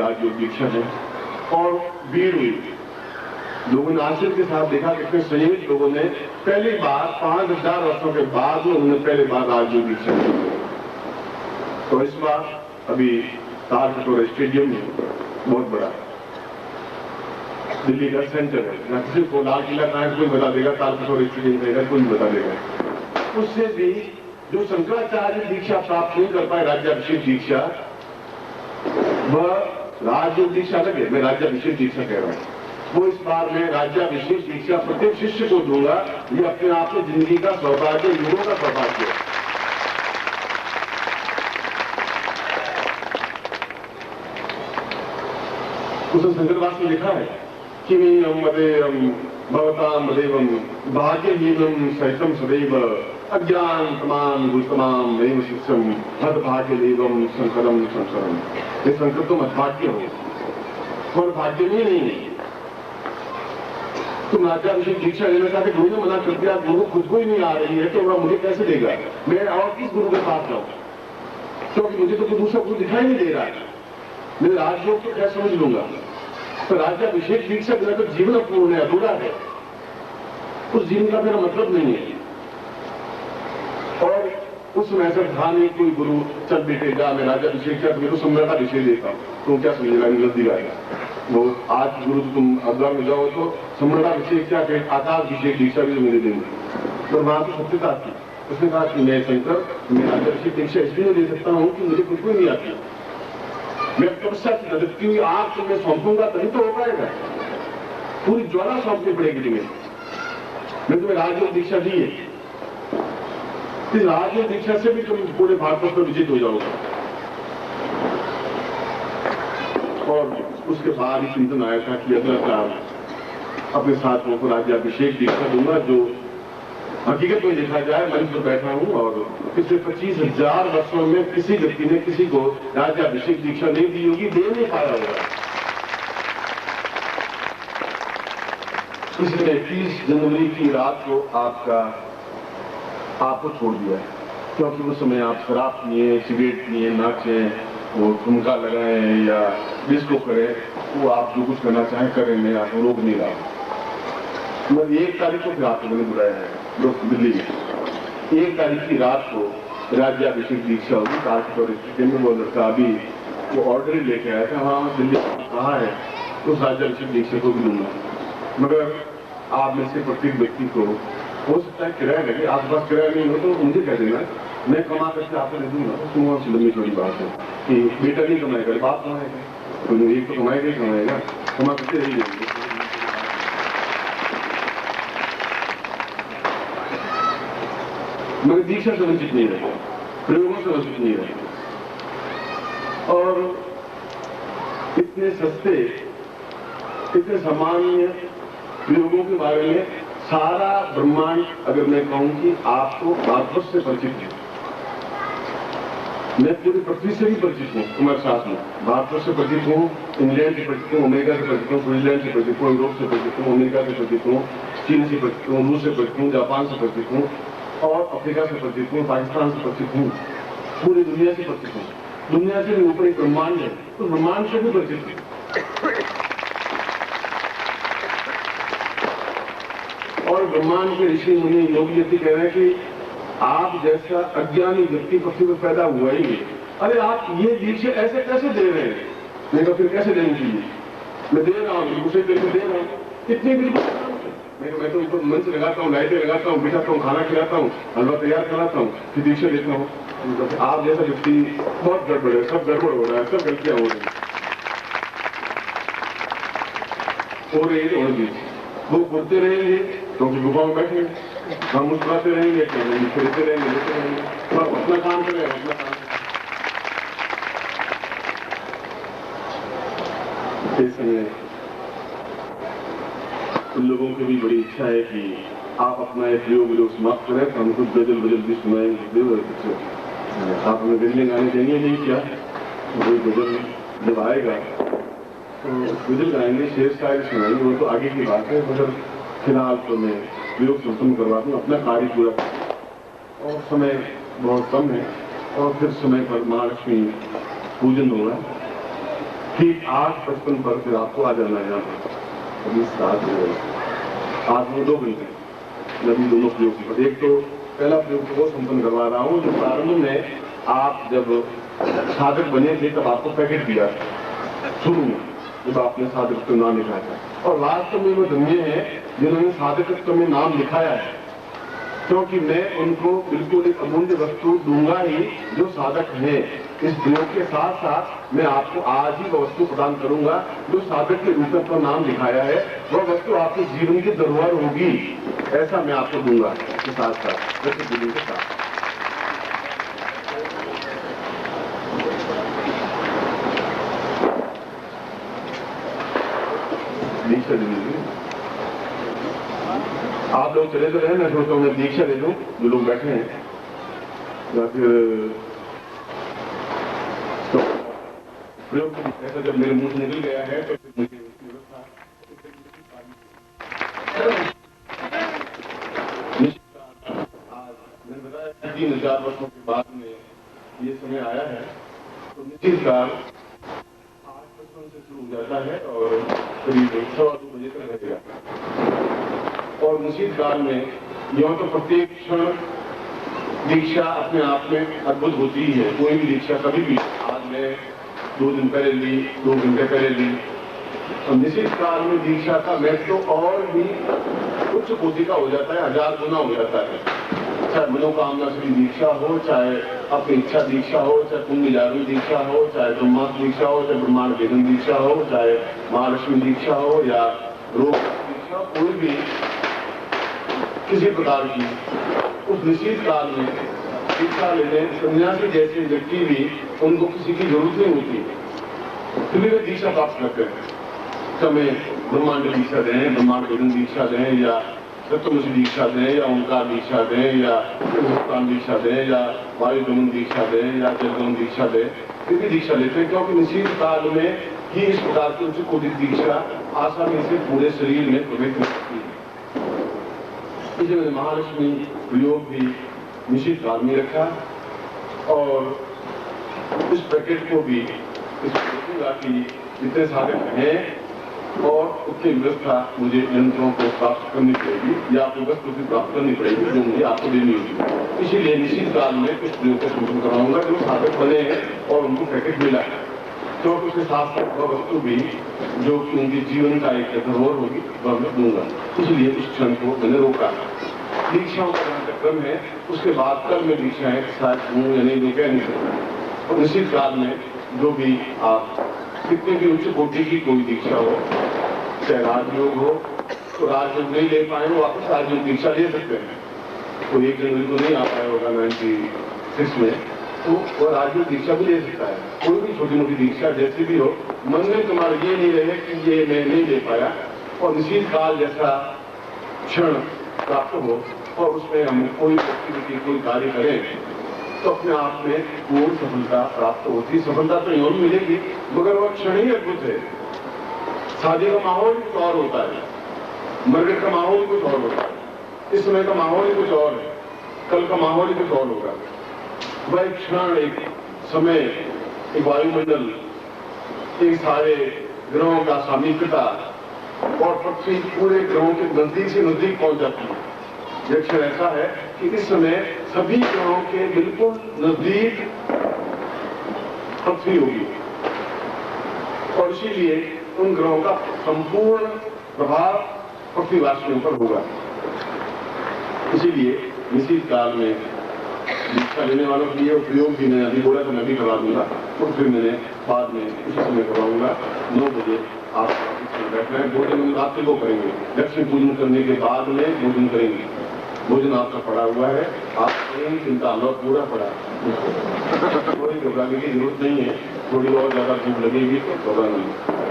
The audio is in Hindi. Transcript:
राजयोग दीक्षा है और भीड़ हुई। लोगों ने आश्चर्य के साथ देखा कि इतने संयमित लोगों ने पहली बार 5000 वर्षों के बाद उन्होंने पहली बार राजयोग दीक्षा की। तो इस बार अभी तालकटोरा स्टेडियम में बहुत बड़ा दिल्ली का सेंटर है, ना किसी को लाल किला कहाँ है कोई बता देगा, तालकटोरा स्टेडियम रहेगा कोई बता देगा। उससे भी जो शंकराचार्य दीक्षा प्राप्त नहीं कर पाए राज्याभिषेक दीक्षा, वह राजयोग दीक्षा लगे, मैं राज्याभिषेक दीक्षा कह रहा हूं, वो इस बार मैं राज्याभिषेक दीक्षा प्रत्येक शिष्य को दूंगा। ये अपने आप में जिंदगी का सौभाग्य, युगों का सौभाग्य है। उसने शंकरवास में लिखा है कि भवतां मदेवं भाग्यहीनं सहितं सदैव अज्ञान तमाम गुतमाम नैव शिष्यम मद्भाग्यदेवं शंकरम संसरम। ये शंकर तो मद्भाग्य हो और भाग्य में नहीं है। तुम राज्याभिषेक दीक्षा लेना चाहते, गुरु ने मना कर दिया, गुरु खुद को ही नहीं आ रही है तो वह मुझे कैसे देगा, मैं और किस गुरु के पास जाऊं, क्योंकि मुझे तो कोई दूसरा गुरु दिखाई नहीं दे रहा है, मैं राजयोग तो क्या समझ लूंगा। तो राज्याभिषेक दीक्षा बिना तो जीवन अपूर्ण है, अधूरा है, उस जीवन का मेरा मतलब नहीं है। और उस समय ऐसा था नहीं कोई गुरु चल बेटे जा मैं राज्याभिषेक किया तो मेरे को सम्राटाभिषेक देता हूं, तुम क्या समझेगा नजदीक आएगा। वो आज गुरु तो तुम हरिद्वार में जाओ तो सम्राटाभिषेक क्या कहे, आकाशाभिषेक दीक्षा भी तो मुझे देंगे। तो वहां तो सत्यता थी, उसने कहा कि मैं शंकर मैं राज्याभिषेक दीक्षा इसलिए दे सकता हूं कि मुझे कुछ भी नहीं आती, मैं तपस्या की नजर की आग तो मैं सौंपूंगा तभी तो हो पाएगा, पूरी ज्वाला सौंपनी पड़ेगी तुम्हें। मैं तुम्हें राजयोग दीक्षा दी है, इस राजयोग दीक्षा से भी तुम पूरे भारत पर विजित हो जाओगे। और उसके बाद ही चिंतन आया था कि अगला साल अपने साथियों को राज्याभिषेक दीक्षा दूंगा, जो हकीकत में देखा जाए मंच पर बैठा हूं और पिछले 25,000 वर्षों में किसी व्यक्ति ने किसी को राज्याभिषेक दीक्षा नहीं दी होगी, दे नहीं पाया होगा। किसी ने 30 जनवरी की रात को आपको छोड़ दिया है, क्योंकि उस समय आप शराब पिए, सिगरेट पिए, नाचे, वो ठुमका लगाएं या डिस्को करें, वो आप जो कुछ करना चाहें करें, मैं आपको रोक नहीं रहा। मैं 1 तारीख को फिर आपको मैंने बुलाया है दिल्ली में, 1 तारीख की रात को राज्याभिषेक दीक्षा होगी तालकटोरा स्टेडियम में। वो लड़का अभी वो ऑर्डर ही लेके आया था, हाँ दिल्ली कहाँ है, उस राज्याभिषेक दीक्षा को भी दूंगा। मगर आप में से प्रत्येक व्यक्ति को हो सकता है किराया लगे, आपके पास किराया नहीं हो तो मुझे कह देना, मैं कमा करके आपको दे दूंगा। सुनो सी लंबी थोड़ी बात है कि बेटा नहीं कमाएगा, बाप कमाएगा, तो एक तो कमाएगा ही कमाएगा, कमा करके ही देंगे। मगर दीक्षा से वंचित नहीं रहे, प्रयोगों से वंचित नहीं रहे। और इतने सस्ते इतने सामान्य प्रयोगों के बारे में सारा ब्रह्मांड, अगर मैं कहूं कि आपको भारतवर्ष से परिचित है, मैं पूरी पृथ्वी से भी परिचित हूँ, तुम्हारे साथ में भारतवर्ष से परिचित हूँ, इंग्लैंड से परिचित हूँ, अमेरिका से परिचित हूँ, स्विट्जरलैंड से परिचित हूँ, यूरोप से परिचित हूँ, अमेरिका से परिचित हूँ, चीन से परिचित हूँ, रूस से परिचित हूँ, जापान से परिचित हूँ और अफ्रीका से परिचित हूँ, पाकिस्तान से परिचित हूँ, पूरी दुनिया से परिचित हूँ। दुनिया से भी ऊपर एक ब्रह्मांड है, तो ब्रह्मांड से भी परिचित हूँ। और ब्रह्मांड के ऋषि मुनि योगी यदि कह रहे हैं कि आप जैसा अज्ञानी व्यक्ति पृथ्वी पर पैदा हुआ ही नहीं, अरे आप ये दीक्षा ऐसे कैसे दे रहे हैं, मैं तो फिर कैसे देनी चाहिए, मैं दे रहा हूँ उसे दे रहा हूँ, इतनी बिल्कुल मैं तो ऊपर मंच लगाता हूँ, लाइटें लगाता हूँ, बिठाता हूँ, खाना खिलाता हूँ, हलवा तैयार कराता हूँ, फिर दीक्षा देता हूँ। आप जैसा व्यक्ति बहुत गड़बड़ है, सब गड़बड़ हो रहा है, सब गलतियां हो रही होगी। वो बोलते रहेंगे क्योंकि गुफा में बैठे, हम मुस्कुराते रहेंगे, खेलते रहेंगे, लेते रहेंगे, सब अपना काम करें, अपना काम। इस समय उन लोगों की भी बड़ी इच्छा है कि आप अपना एक योग समाप्त करें, तो हम कुछ गजल भी सुनाएंगे। आप हमें गजलें गाने देंगे नहीं क्या? कोई गजल जब आएगा तो गजल गाएंगे, शेर शायरी सुनाएंगे, वो तो आगे की बात है। मगर फिलहाल तो मैं योग संपन्न करवा दूँ, अपना कार्य पूरा, और समय बहुत कम है और फिर समय पर महालक्ष्मी पूजन होगा। ठीक 8:55 पर फिर आपको आ जाना है यहाँ पर। अभी 7 हो गए, 8 में 2 घंटे नदी दोनों प्रयोग पर। एक तो पहला प्रयोग वो संपन्न करवा रहा हूँ जो प्रारंभ में आप जब साधक बने थे तब आपको पैकेट दिया शुरू में, जब आपने साधकत्व नाम लिखाया था। और वास्तव में वो धन्य है जिन्होंने साधकत्व में नाम लिखाया है, क्योंकि मैं उनको बिल्कुल एक अमूल्य वस्तु दूंगा ही जो साधक है। इस प्रयोग के साथ साथ मैं आपको आज ही वह वस्तु प्रदान करूंगा जो साधक के रूप पर नाम लिखाया है। वह वस्तु आपके जीवन की धरोहर होगी, ऐसा मैं आपको दूंगा इसके साथ साथ जीवन के साथ। दीक्षा दे दीजिए। आप लोग चले तो रहे, मैं सोचता हूँ मैं दीक्षा दे दूं जो लोग बैठे हैं, या फिर तो प्रयोग ऐसा जब मेरे मुंह से निकल गया है तो फिर मुझे व्यवस्था 3000 वर्षों के बाद में ये समय आया है, तो निश्चित काल 8:55 से शुरू हो जाता है और करीब 2:15 बजे तक रहेगा। और निश्चित काल में यह तो प्रत्येक क्षण दीक्षा अपने आप में अद्भुत होती ही है। कोई भी दीक्षा कभी भी, आज मैं 2 दिन पहले ली, 2 घंटे पहले ली, और निश्चित काल में दीक्षा का महत्व तो और भी उच्च कोटि का हो जाता है, 1000 गुना हो जाता है। चाहे मनोकामना श्री दीक्षा हो, चाहे अपनी इच्छा दीक्षा हो, चाहे पुण्य जागरण दीक्षा हो, चाहे ब्रह्मास्त्र दीक्षा हो, चाहे ब्रह्मांड वेदन दीक्षा हो, चाहे महालक्ष्मी दीक्षा हो या रोग दीक्षा, कोई भी किसी प्रकार की उस निश्चित काल में दीक्षा लेने सन्यासी जैसे व्यक्ति भी उनको किसी की जरूरत नहीं होती, फिर भी वे दीक्षा प्राप्त करते हैं। हमें ब्रह्मांड दीक्षा दें, ब्रह्मांड वेदन दीक्षा दें, या तत्वमसी दीक्षा दें, या ओंकार दीक्षा दें, या हिंदुस्तान दीक्षा दें, या वायुगमन दीक्षा दें, या जलगमन दीक्षा दें, फिर भी दीक्षा लेते हैं, क्योंकि निश्चित काल में ही इस प्रकार की उच्च कोटि दीक्षा आसानी से पूरे शरीर में प्रवेश कर सकती है। इसलिए महालक्ष्मी प्रयोग भी निश्चित काल में रखा, और इस पैकेट को भी देखूंगा कि जितने साधक हैं और उसकी व्यवस्था मुझे यंत्रों को प्राप्त करनी पड़ेगी या आपको वस्तु भी प्राप्त करनी पड़ेगी जो मुझे आपको देनी होगी। इसीलिए निश्चित काल में कुछ प्रयोग को संपन्न कराऊंगा जो साधक बने हैं और उनको पैकेट मिला है, तो उसके साथ साथ वह वस्तु भी जो कि उनके जीवन का एक धरोहर होगी वह मैं दूंगा। इसलिए उस क्षण को मैंने रोका। दीक्षाओं का क्रम है, उसके बाद कल में दीक्षाएं शायद हूँ या नहीं कह नहीं सकता। और निश्चित काल में जो भी आप कितने भी उच्च कोटि की कोई दीक्षा हो, चाहे राजयोग हो, तो राजयोग नहीं ले पाए वो वापस राजयोग दीक्षा ले सकते हैं। तो 1 जनवरी को नहीं आ पाया होगा 96 में, तो वह राजयोग दीक्षा भी ले सकता है। कोई भी छोटी मोटी दीक्षा जैसी भी हो, मन में तुम्हारा ये नहीं रहे कि ये मैं नहीं ले पाया, और निश्चित काल जैसा क्षण प्राप्त हो और उसमें हम कोई एक्टिविटी कोई कार्य करें तो अपने आप में पूर्ण सफलता प्राप्त होती। सफलता तो यूं मिलेगी, मगर वह क्षण ही अद्भुत है। शादी का माहौल कुछ और होता है, मरगट का माहौल कुछ और होता है, इस समय का माहौल ही कुछ और है, कल का माहौल ही कुछ और होगा। वह एक क्षण, एक समय, एक वायुमंडल, एक सारे ग्रहों का सामीप्यता और पृथ्वी पूरे ग्रहों के नजदीक से नजदीक पहुंच जाती है। यह क्षण ऐसा है कि इस समय सभी ग्रहों के बिल्कुल नजदीक पृथ्वी होगी, और इसीलिए उन ग्रहों का संपूर्ण प्रभाव पृथ्वीवासियों पर होगा। इसीलिए निश्चित काल में दीक्षा लेने वालों के लिए प्रयोग भी मैंने अभी बोला तो मैं भी करवा दूंगा, और फिर मैंने बाद में उसी समय करवाऊंगा। 9 बजे आप बैठना है। भोजन रात्रि को करेंगे, लक्ष्मी पूजन करने के बाद में भोजन करेंगे। भोजन आपका पड़ा हुआ है, आप कहीं चिंता लो, पूरा पड़ा है, कोई घबराने की जरूरत नहीं है। थोड़ी और ज्यादा भूख लगेगी तो घबराना नहीं।